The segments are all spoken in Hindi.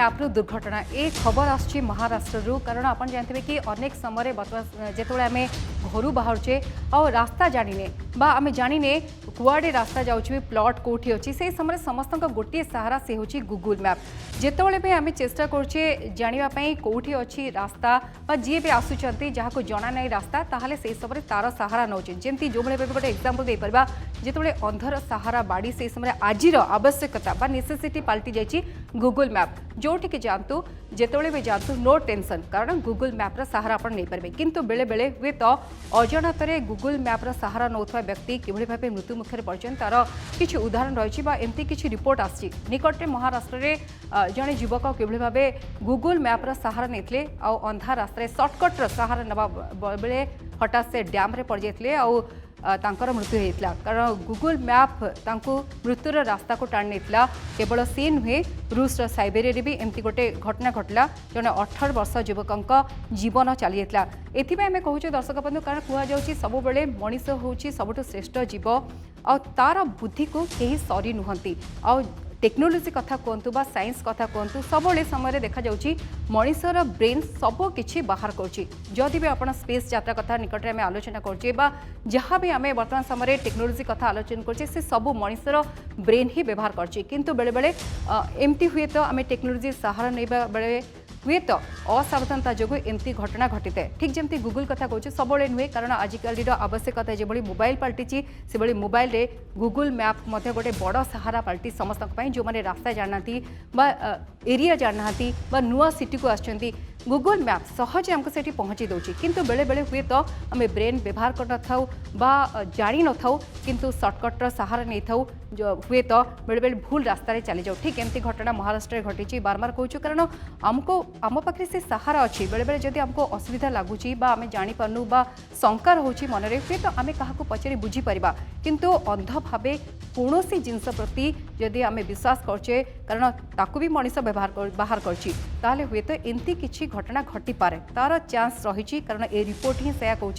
मैप रु दुर्घटना ए खबर आसुची महाराष्ट्र रु कारण आपण जानते कि अनेक समय जेतोले आमे घर बाहरचे और रास्ता जानिने बा आमे जानिने कुआडे रास्ता जाउची प्लॉट कोठी अछि से समय समस्त गोटे सहारा से होची गूगल मैप जेतोले भी आमे चेष्टा करछे जानिबा पई कोठी अछि रास्ता बा जे भी आसुचंती जहा को जणा नै रास्ता ताहाले से समय तार सहारा नौचे जेमती जो भले गोटे एग्जांपल दे परबा जेतोले अंधर सहारा बाड़ी से समय आजिर आवश्यकता बा नेसेसिटी पलटि जाइछि गूगल मैप जोठी के जानतु जेतोले भी जानतु नो टेंशन कारण गूगल मैप रा सहारा आपण नै परबे किंतु बेले बेले हुए तो अजाणतरे गूगल मैप रा सहारा नौथवा व्यक्ति किभଳି भाबे मृत्यु मुखरे पड़छन तार किछि उदाहरण रहिछि बा एमती किछि रिपोर्ट आछि निकटरे महाराष्ट्र रे जणे युवक किभଳି भाबे गूगल मैप रा सहारा नेथले आ अंधा रास्ता रे शॉर्टकट रा सहारा नबा बेले हठात से डैम रे पड़ जायतले आ तांकर मृत्यु होता कारण गूगल मैप तांको मृत्युर रास्ता को टाणी नहीं केवल सी नुहे रूस साइबेरिया भी एमती गोटे घटना घटला जड़े 18 वर्ष युवक जीवन चली जाता एमें कहूँ दर्शक बंधु कारण कहुच्छी सब बेले मनीष हूँ सबुठ श्रेष्ठ जीव आ तार बुद्धि को कहीं सरी नुहति आ टेक्नोलोजी कथा कहतु बा साइंस कथा कहतु सब समय देखा जाउची मनीषर ब्रेन सब किछि बाहर करछि जदि भी आपण स्पेस यात्रा कथा निकटरे में आलोचना करछे बा जहाँ भी आमे वर्तमान समय टेक्नोलोजी कथा आलोचना करछे से सब मनीषर ब्रेन ही व्यवहार करछि किंतु बेले बेले एमती हुए तो आमे टेक्नोलोजी सहारा नैबा बेले हुए तो असावधानता जो एमती घटना घटी है ठीक जमी गूगल कथा कहूँ सब नुहे कारण आजिकल आवश्यकता जो मोबाइल पलटि से मोबाइल रे गूगल मैप गोटे बड़ सहारा पलटि समस्त जो मैंने रास्ता जानना एरिया जानना नुआ सिटी को आसछंती गूगल मैप सहजे आमको सेठी पहुँची दौची किंतु बेले बेले हुए तो आम ब्रेन व्यवहार कर न जानी न किंतु सर्टकट्र सहारा नहीं था हुए तो बेले बेले भूल रास्तार चली जाऊ ठीक एमती घटना महाराष्ट्र घटी बारंबार कहूँ कारण आमको आम पाखे से सहारा अच्छी बेले बेले जदि आमको असुविधा लगुच आम जापारू बा शंका रोचे मनरे हुए तो आम क्या पचारि बुझीपर किंतु अंध भाव कौन जिनस प्रति जदि आम विश्वास करचे कारण ताकू भी मनीष व्यवहार बाहर कर हुए तो एमती किसी घटना घटी पारे तार चांस रही कारण ए रिपोर्ट ही सैया कहूँ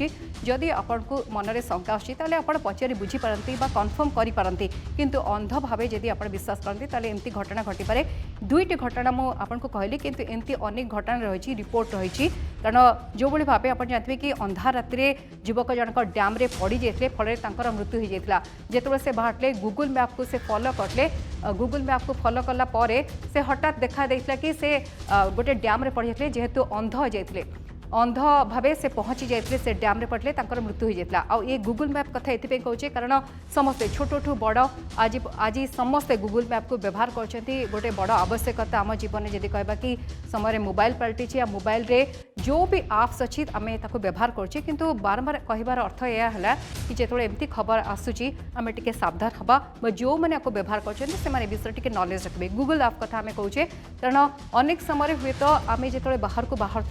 जदि आपण को मनरे शंका अच्छी आप पचारि बुझीपारती कन्फर्म करें किंतु अंध भाव जदि आप विश्वास करते एमती घटना घटी पारे दुईट घटना मुझे कहली किंतु एमती अनेक घटना रही रिपोर्ट रही कारण जो भाव आप जानते कि अंधा राति युवक जनक डैम रे पड़ी जाते फल मृत्यु हो जाता जिते से बाहर गूगल मैप को से फॉलो करते गूगल मैप को फॉलो कला परे से हठात देखा देता कि से गोटे डैम रे पड़ी जाते जेहेतु अंध हो जाते अंध भावे से पहुँची जाते से डैम रे पड़े मृत्यु हो जाता आ ये गूगल मैप कथा ये कहूँ कारण समस्ते छोटू बड़ आज आज समस्ते गूगल मैप को व्यवहार करते गोटे बड़ आवश्यकता आम जीवन में जब कहवा कि समय मोबाइल पलटि मोबाइल रे जो भी आप्स अच्छी आम व्यवहार करछे किंतु बारंबार कहबार अर्थ यह है कि जो एमती खबर आसूची आम टे सावधान हवा जो मैंने व्यवहार करते विषय टी नॉलेज रखिए गूगल ऐप कथा आम कहूचे कारण अनेक समय हुए तो आम जो बाहर को बाहर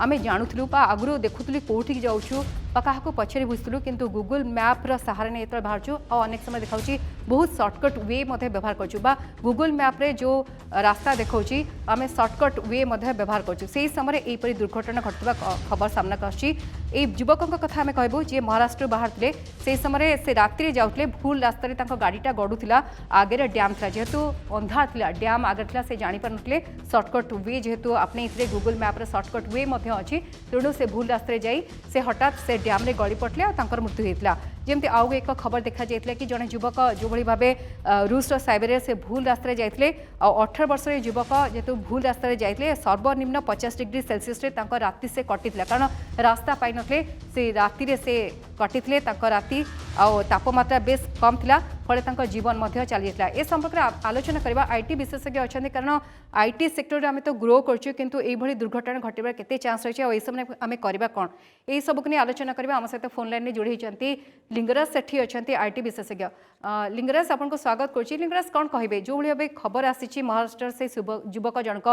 आमे जानुलु आगु देखुलु कौटी जाऊँ क्या पचारि बुझुलु किंतु गूगल मैप रा सहारा नहीं जो बाहर और अनेक समय देखा बहुत सर्टकट वे व्यवहार कर गूगल मैप रे जो रास्ता देखा आम सर्टकट वे व्यवहार कर समय यहीपरी दुर्घटना घटुवा खबर सामना कर युवक कथा आम कहूँ जी महाराष्ट्र बाहर थे से समय से राति जाते भूल रास्तार गाड़ीटा गड़ूला आगे डैम था जेहेतु अंधा था डैम आगे था से जापार नुले सर्टकट वे जेहेतु आपने गूगल मैप सर्टकट वे अच्छी तेणु से भूल रास्ते जाई से हठात से डैम रे गली पड़े और मृत्यु होता जमती आउ एक खबर देखा जाता कि जड़े युवक जो भाव रूस साइबेरिया से भूल रास्ते जाते 18 वर्ष युवक जेहेतु भूल रास्ते जाते सर्वनिम्न 50 डिग्री सेल्सियस राति से कटी कारण रास्ता पाई नथिले से राति से कटी राति तापमात्रा बेस कम थिला फले जीवन चली जाता ए संपर्क में आलोचना करवा आईटी विशेषज्ञ अच्छा कारण आईटी सेक्टर आम तो ग्रो करछे किंतु यही दुर्घटना घटवा केते चांस रही है समय आम करवा कौन यही सबक नहीं आलोचना करवा आम सहित फोन लाइन में जोड़ी होती लिंगराज सेठी अच्छा आईटी विशेषज्ञ लिंगराज आपको स्वागत करुच्ची लिंगराज कौन कहे जो भाई खबर आसी महाराष्ट्र से युवक जनक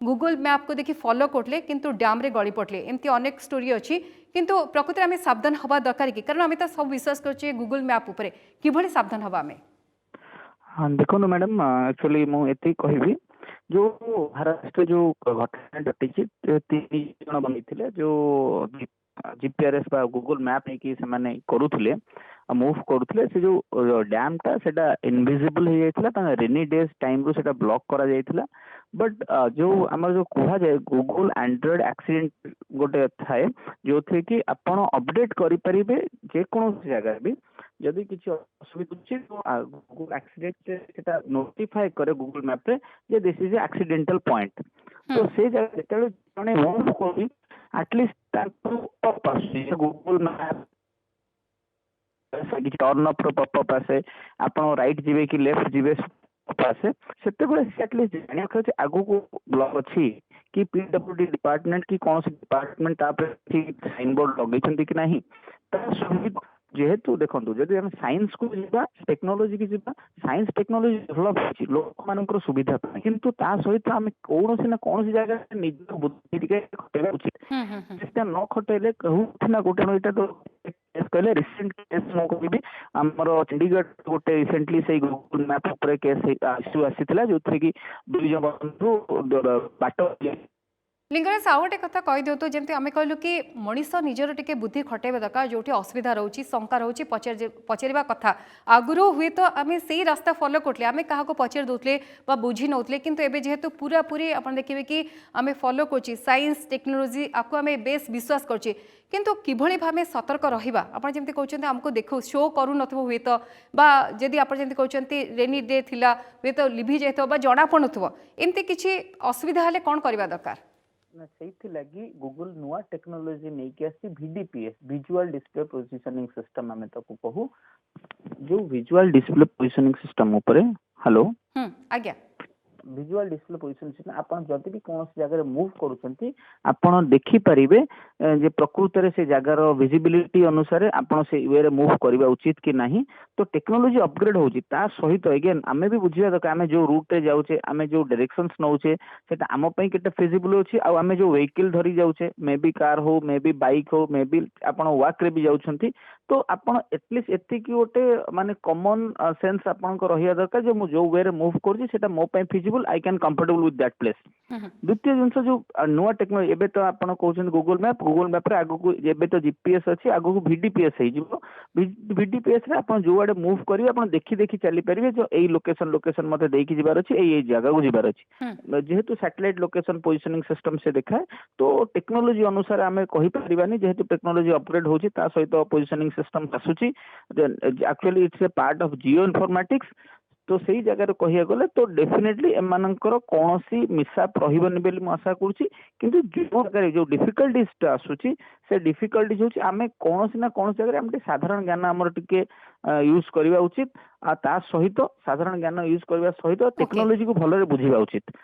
गूगल मैप को देखी फॉलो करते किंतु डैम रे गली पड़े एमती अनेक स्टोरी अच्छी किंतु प्रकृति में आम सावधान हवा दरकार कि कारण आम तो सब विश्वास कर गूगल मैप उपर कि सावधान हवा आम हाँ देखो मैडम एक्चुअली मुझे कहबी जो महाराष्ट्र जो घटना घटी 3 जन बनी जो जीपीआरएस गूगल मैप नहीं कि करुले ମୁଭ୍ କରୁଥିଲେ ସେ ଯୋଉ ଡ୍ୟାମ୍ ଟା ସେଟା ଇନଭିଜିବଲ ହେଇଯାଇଥିଲା ତାଙ୍କ ରେନି ଡେଜ୍ ଟାଇମ୍ ରୁ ସେଟା ବ୍ଲକ୍ କରାଯାଇଥିଲା ବଟ୍ ଯୋଉ ଆମର ଯୋଉ କୁହାଯାଏ ଗୁଗୁଲ ଆଣ୍ଡ୍ରଏଡ୍ ଆକ୍ସିଡେଣ୍ଟ ଗୋଟେ ଥାଏ ଯୋଉଥିରେ କି ଆପଣ ଅପଡେଟ୍ କରିପାରିବେ ଯେକୌଣସି ଜାଗାରେ ବି ଯଦି କିଛି ଅସୁବିଧା ଅଛି ଗୁଗୁଲ ଆକ୍ସିଡେଣ୍ଟ ସେଟା ନୋଟିଫାଏ କରେ ଗୁଗୁଲ ମ୍ୟାପ ରେ ଯେ ଦିସ୍ ଇଜ ଆକ୍ସିଡେଣ୍ଟାଲ ପଏଣ୍ଟ ତ ସେ ଜାଗା ଯେତେବେଳେ ଜଣେ ମୁଭ୍ କରୁଛି ଆଟଲିଷ୍ଟ ତାଙ୍କୁ ପପ୍ ଆସୁଛି ଗୁଗୁଲ ମ୍ୟାପ କିଛି ଟର୍ନ ଅଫ୍ ର ପପ୍ ଆସେ ଆପଣ ରାଇଟ୍ ଯିବେ କି ଲେଫ୍ଟ ଯିବେ ଆସେ ସେତେବେଳେ ସେ ଆଟଲିଷ୍ଟ ଜାଣିବାକୁ ଅଛି ଆଗକୁ ବ୍ଲକ୍ ଅଛି କି ପିଡବ୍ଲ୍ୟୁଡି ଡିପାର୍ଟମେଣ୍ଟ କି କୌଣସି ଡିପାର୍ଟମେଣ୍ଟ ତାପରେ ସାଇନ୍ ବୋର୍ଡ ଲଗେଇଛନ୍ତି କି ନାହିଁ ତା ସୁବିଧା ଯେହେତୁ ଦେଖନ୍ତୁ ଯଦି ଆମେ ସାଇନ୍ସ କୁ ଯିବା ଟେକ୍ନୋଲୋଜି କି ଯିବା ସାଇନ୍ସ ଟେକ୍ନୋଲୋଜି ଡେଭଲପ ହେଇଛି ଲୋକମାନଙ୍କର ସୁବିଧା ପାଇଁ କିନ୍ତୁ ତା ସହିତ ଆମେ କୌଣସି ନା କୌଣସି ଜାଗାରେ ନିଜ ବୁଦ୍ଧି ଟିକେ ଖଟେଇବା ଉଚିତ ସେଟା ନ ଖଟେଇଲେ କୋଉଠି ନା କୋଉଠି ଏଇଟା ତ କହିଲେ ରିସେଣ୍ଟ କେସ୍ ମୁଁ କହିବି ଆମର ଚଣ୍ଡିଗଡ଼ ଗୋଟେ ରିସେଣ୍ଟଲି ସେଇ ଗୁଗୁଲ ମ୍ୟାପ ଉପରେ କେସ୍ ଇସ୍ୟୁ ଆସିଥିଲା ଯୋଉଥିରେ କି 2 ଜଣ ବନ୍ଧୁ ବାଟ लिंगराज आउ गोटे कथा कही दिंतु जमी आम कहलु कि मनीष निजर टिके बुद्धि खटेबा दरकार जो असुविधा रोचे शंका रोचे पचार कथा आगुरी हुए तो आम से रास्ता फॉलो करते आम क्या पचार दूसरे बुझी नौले किंतु एबे जेहेतु पूरा पूरी आप देखिए कि आम फॉलो कर साइंस टेक्नोलोजी आपको आम बेस विश्वास करछे किंतु किभଳି भावे सतर्क रहिबा आपण जेमति कहउछन्ते हमको देखो शो करू नथबो हुए तो बा जदि आपण जेमति कहउछन्ते रेनी डे थिला हुए तो लिभि जायतो बा जणा पणुथबो एमति किछि असुविधा हले कोन करबा दरकार ସେଇଥିଲାଗି ଗୁଗୁଲ ନୂଆ ଟେକ୍ନୋଲୋଜି ନେଇକି ଆସିଛି ଭିଡିପିଏସ୍ ଭିଜୁଆଲ ଡିସପ୍ଲେ ପୋଜିସନିଂ ସିଷ୍ଟମ ଆମେ ତାକୁ କହୁ ଯୋଉ ଭିଜୁଆଲ ଡିସପ୍ଲେ ପୋଜିସନିଂ ସିଷ୍ଟମ ଉପରେ ହ୍ୟାଲୋ ଆଜ୍ଞା ଭିଜୁଆଲ ଡିସପ୍ଲେ ପୋଜିସନିଂ ସିଷ୍ଟମ ଆପଣ ଯଦି ବି କୌଣସି ଜାଗାରେ ମୁଭ୍ କରୁଛନ୍ତି ଆପଣ ଦେଖିପାରିବେ ଯେ ପ୍ରକୃତରେ ସେ ଜାଗାର ଭିଜିବିଲିଟି ଅନୁସାରେ ଆପଣ ସେ ୱେରେ ମୁଭ୍ କରିବା ଉଚିତ କି ନାହିଁ ତ ଟେକ୍ନୋଲୋଜି ଅପଗ୍ରେଡ ହଉଛି ତା ସହିତ ଏଗେନ୍ ଆମେ ବି ବୁଝିବା ଦରକାର ଆମେ ଯୋଉ ରୁଟରେ ଯାଉଛେ ଆମେ ଯୋଉ ଡାଇରେକ୍ସନ୍ସ ନଉଛେ ସେଟା ଆମ ପାଇଁ କେତେ ଫିଜିବଲ ଅଛି ଆଉ ଆମେ ଯୋଉ ଭେହିକଲ ଧରି ଯାଉଛେ ମେ ବି କାର ହଉ ମେ ବି ବାଇକ୍ ହଉ ମେ ବି ଆପଣ ୱାକ୍ ରେ ବି ଯାଉଛନ୍ତି ତ ଆପଣ ଏଟଲିଷ୍ଟ ଏତିକି ଗୋଟେ ମାନେ କମନ ସେନ୍ସ ଆପଣଙ୍କ ରହିବା ଦରକାର ଯେ ମୁଁ ଯୋଉ ୱେରେ ମୁଭ୍ କରୁଛି ସେଟା ମୋ ପାଇଁ feasible I can comfortable with that place ଦ୍ୱିତୀୟ ଜିନିଷ ଯୋଉ ନୂଆ ଟେକ୍ନୋଲୋଜି ଏବେ ତ ଆପଣ କହୁଛନ୍ତି ଗୁଗୁଲ ମ୍ୟାପ ରେ ଆଗକୁ ଏବେ ତ ଜିପିଏସ୍ ଅଛି ଆଗକୁ ଭିଡିପିଏସ୍ ହେଇଯିବ ଭିଡିପିଏସ୍ ରେ ଆପଣ ଯୋଉ ଆଡେ ମୁଭ୍ କରିବେ ଆପଣ ଦେଖି ଦେଖି ଚାଲିପାରିବେ ଯେ ଏଇ ଲୋକେସନ ମତେ ଦେଇକି ଯିବାର ଅଛି ଏଇ ଜାଗାକୁ ଯିବାର ଅଛି ଯେହେତୁ ସ୍ୟାଟେଲାଇଟ ଲୋକେସନ ପୋଜିସନିଂ ସିଷ୍ଟମ ସେ ଦେଖାଏ ତ ଟେକ୍ନୋଲୋଜି ଅନୁସାରେ ଆମେ କହିପାରିବାନି ଯେହେତୁ ଟେକ୍ନୋଲୋଜି ଅପଗ୍ରେଡ ହଉଛି ତା ସହିତ ପୋଜିସନିଂ ସିଷ୍ଟମ ଆସୁଛି actually it's a part of geo informatics तो सेही जगह कहिया गले तो डेफिनेटली एमानंकर कौनसी मिसआप रहिबनी बेली मु आशा करूची किंतु जो जगह जो डिफिकल्टीज आसूची से डिफिकल्टीज होची आमे कौनसी ना कौनसी जगह हम साधारण ज्ञान हमर टिके यूज करबा उचित आ ता सहित साधारण ज्ञान यूज करबा सहित टेक्नोलॉजी को भलरे बुझिबा उचित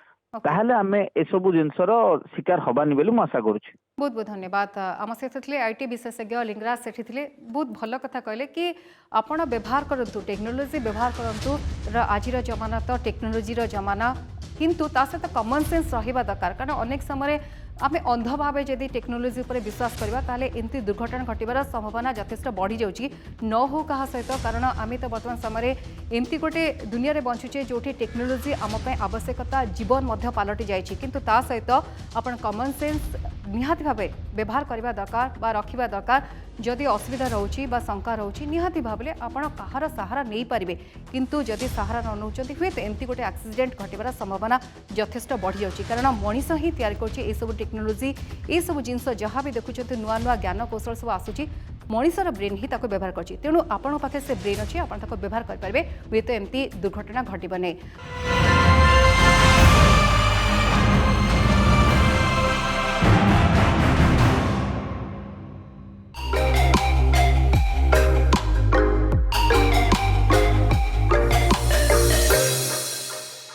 ताहले आमे ए सब जिंसर शिकार हबानी बेली मु आशा करूची बहुत बहुत धन्यवाद आम सहित थे आईटी विशेषज्ञ लिंगराज सेठी थे बहुत भल कथा कहले कि आपण व्यवहार करंतु टेक्नोलोजी व्यवहार करंतु आज जमाना तो टेक्नोलोजी जमाना किंतु ता सहित कॉमन सेंस रहिबा दरकार कारण अनेक समय आम अंध भाव जदि टेक्नोलोजी उपर विश्वास करवा ताले एमती दुर्घटना घटवार संभावना यथेष्ट बढ़ी जाऊँगी न हो क्या सहित कारण आम तो बर्तमान समय एमती गोटे दुनिया रे बंचुचे जो टेक्नोलोजी आमपाई आवश्यकता जीवन पलटि जाइए किंतु ता सहित आपण कॉमन सेंस निहाती भावे व्यवहार करने दरकार बा रखा दरकार जदि असुविधा रोचे शंका रोचे निहाती भाव आपण कहार सहारा नहीं पारे किंतु जदि सहारा न नौ हुए तो एमती गोटे एक्सीडेंट घटवार संभावना यथेष्ट बढ़ी जाऊँगी कारण मनीष ही तैयारी कर टेक्नोलोजी ये सब जिनस जहाँ भी देखुं नुआ नुआ ज्ञान कौशल सब आसूँ मनीषर ब्रेन ही व्यवहार कर तेणु आपण पाखे से ब्रेन अच्छी आप व्यवहार करेंगे हुए तो एमती दुर्घटना घटब नहीं।